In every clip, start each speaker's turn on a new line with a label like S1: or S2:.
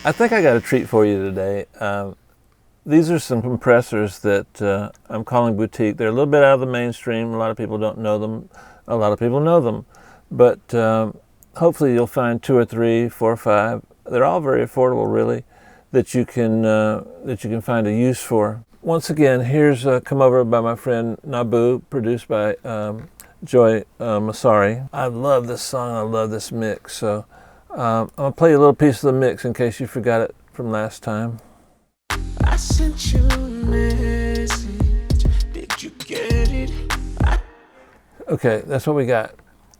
S1: I think I got a treat for you today. These are some compressors that I'm calling boutique. They're a little bit out of the mainstream. A lot of people don't know them. A lot of people know them. But hopefully you'll find 2 or 3, 4 or 5. They're all very affordable, really, that you can find a use for. Once again, here's Come Over by my friend Nabu, produced by Joy Masari. I love this song. I love this mix. So I'm going to play you a little piece of the mix in case you forgot it from last time.
S2: I sent you a message. Did you get it?
S1: Okay, that's what we got.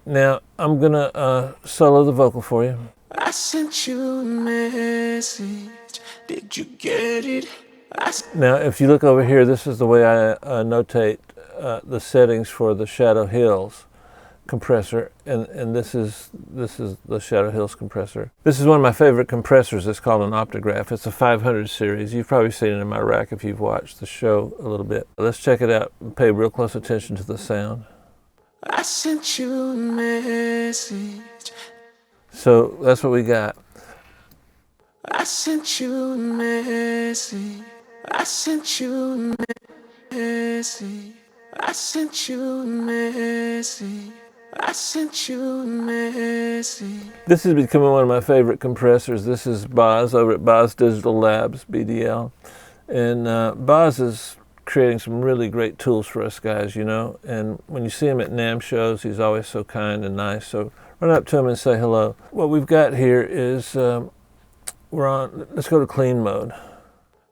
S1: Now I'm going to solo the vocal for you.
S2: I sent you a message. Did you get it?
S1: Now, if you look over here, this is the way I notate the settings for the Shadow Hills compressor, and this is the Shadow Hills compressor. This is one of my favorite compressors. It's called an Optograph. It's a 500 series. You've probably seen it in my rack if you've watched the show a little bit. Let's check it out and pay real close attention to the sound.
S2: I sent you a message.
S1: So that's what we got.
S2: I sent you a message. I sent you a message. I sent you a message. I sent you a message.
S1: This is becoming one of my favorite compressors. This is Boz over at Boz Digital Labs, BDL. And Boz is creating some really great tools for us guys, you know. And when you see him at NAMM shows, he's always so kind and nice. So run up to him and say hello. What we've got here is, let's go to clean mode.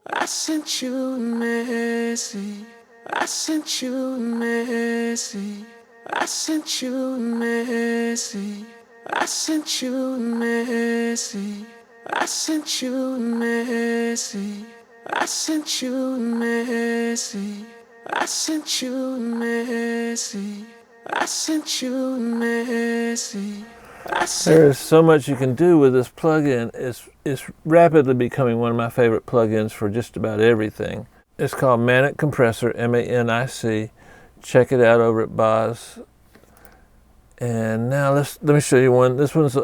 S2: I sent you a message. I sent you a message. I sent you a message. I sent you a message. I sent you a message. I sent you a message. I sent you a message. I sent you a message.
S1: There is so much you can do with this plugin. It's rapidly becoming one of my favorite plugins for just about everything. It's called Manic Compressor, M-A-N-I-C. Check it out over at Boz. And now let me show you one. This one's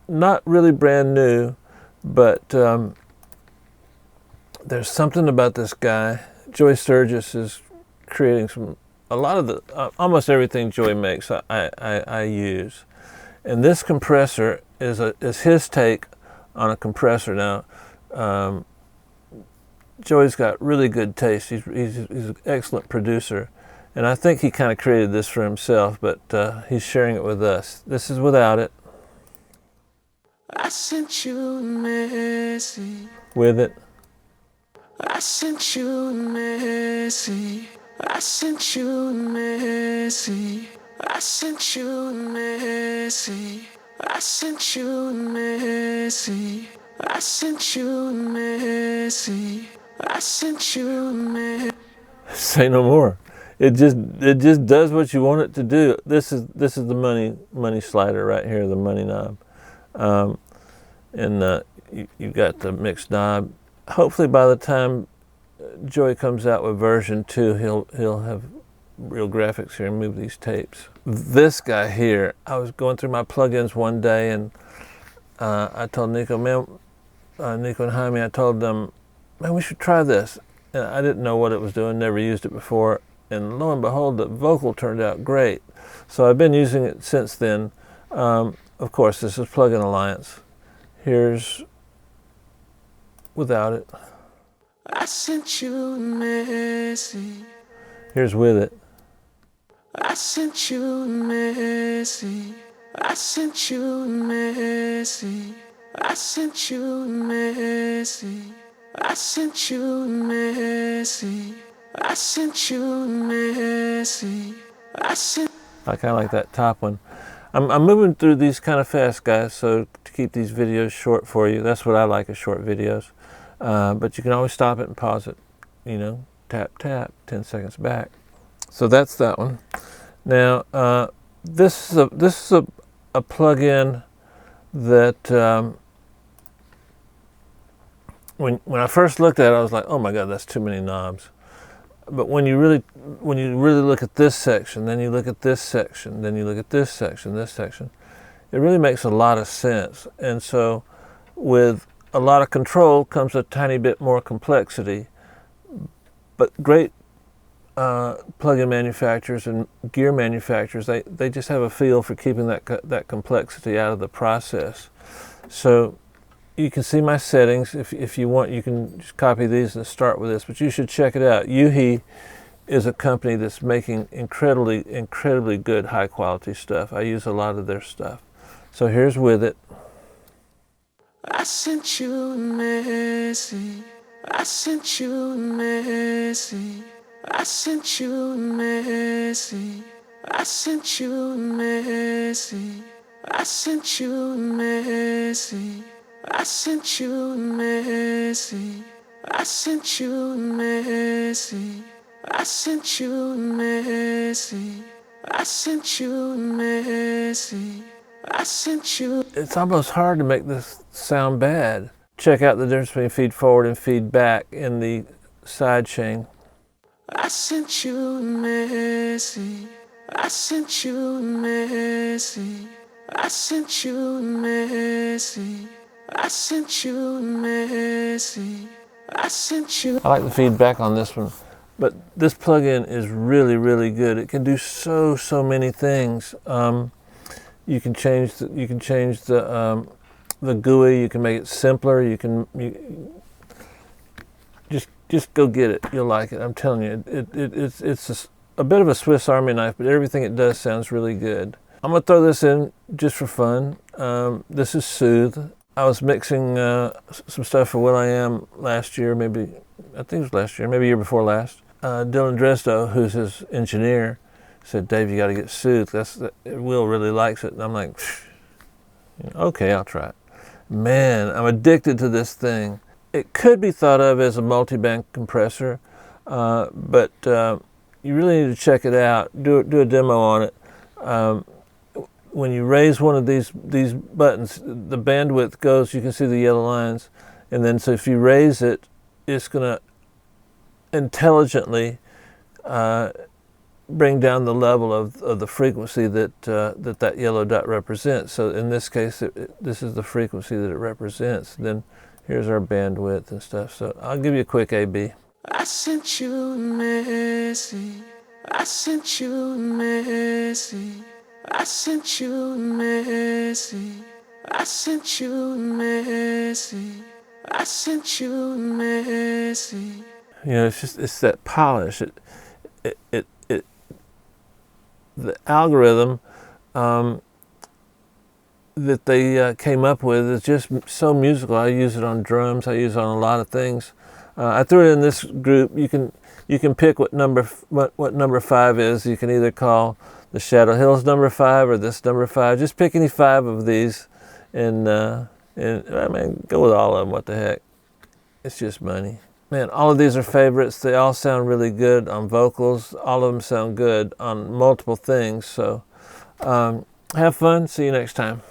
S1: not really brand new, but there's something about this guy. Joy Sturgis is creating almost everything Joy makes I use. And this compressor is his take on a compressor. Now, Joey's got really good taste. He's an excellent producer. And I think he kind of created this for himself, but he's sharing it with us. This is without it.
S2: I sent you a message.
S1: With it.
S2: I sent you a message. I sent you a message. I sent you a message. I sent you a message. I sent you a message. I sent you a message.
S1: Say no more. It just does what you want it to do. This is the money slider right here, the money knob, and you got the mix knob. Hopefully by the time Joey comes out with version 2, he'll have real graphics here and move these tapes. This guy here, I was going through my plugins one day and I told Nico, Nico and Jaime, I told them, man, we should try this. And I didn't know what it was doing, never used it before. And lo and behold, the vocal turned out great. So I've been using it since then. Of course, this is Plugin Alliance. Here's without it.
S2: I sent you a message.
S1: Here's with it.
S2: I sent you a message. I sent you a message. I sent you a message. I sent you a message. I sent you a message.
S1: I kind of like that top one. I'm moving through these kind of fast, guys, so to keep these videos short for you. That's what I like, is short videos. But you can always stop it and pause it. You know, tap, tap, 10 seconds back. So that's that one. Now, this is a plugin that when I first looked at it, I was like, oh my God, that's too many knobs. But when you really look at this section, then you look at this section, then you look at this section, it really makes a lot of sense. And so with a lot of control comes a tiny bit more complexity. But great plug-in manufacturers and gear manufacturers, they just have a feel for keeping that complexity out of the process. So you can see my settings. If you want, you can just copy these and start with this, but you should check it out. Yuhi is a company that's making incredibly good high quality stuff. I use a lot of their stuff. So here's With It.
S2: I sent you a message. I sent you a message. I sent you a message. I sent you a message. I sent you a message. I sent you a message. I sent you a message. I sent you a message. I sent you a message. I sent you.
S1: It's almost hard to make this sound bad. Check out the difference between feed forward and feed back in the side chain.
S2: I sent you a message. I sent you a message. I sent you a message. I sent you a message. I sent you.
S1: I like the feedback on this one, but this plugin is really good. It can do so many things. You can change the GUI. You can make it simpler. Just go get it. You'll like it. I'm telling you, it's a bit of a Swiss Army knife, but everything it does sounds really good. I'm gonna throw this in just for fun. This is Soothe. I was mixing some stuff for Will.i.am last year, I think it was last year, maybe year before last. Dylan Dresdo, who's his engineer, said, "Dave, you got to get Soothe. Will really likes it." And I'm like, okay, I'll try it. Man, I'm addicted to this thing. It could be thought of as a multi-bank compressor, but you really need to check it out. Do a demo on it. When you raise one of these buttons, the bandwidth goes, you can see the yellow lines, and then so if you raise it, it's going to intelligently bring down the level of the frequency that yellow dot represents. So in this case, this is the frequency that it represents. Then here's our bandwidth and stuff. So I'll give you a quick A/B.
S2: I sent you a message. I sent you a message. I sent you a message. I sent you a message. I sent you a message.
S1: You know, it's that polish. The algorithm that they came up with is just so musical. I use it on drums. I use it on a lot of things. I threw it in this group. You can pick what number 5 is. You can either call the Shadow Hills number 5 or this number 5. Just pick any 5 of these, and I mean, go with all of them. What the heck? It's just money. Man, all of these are favorites. They all sound really good on vocals. All of them sound good on multiple things. So have fun. See you next time.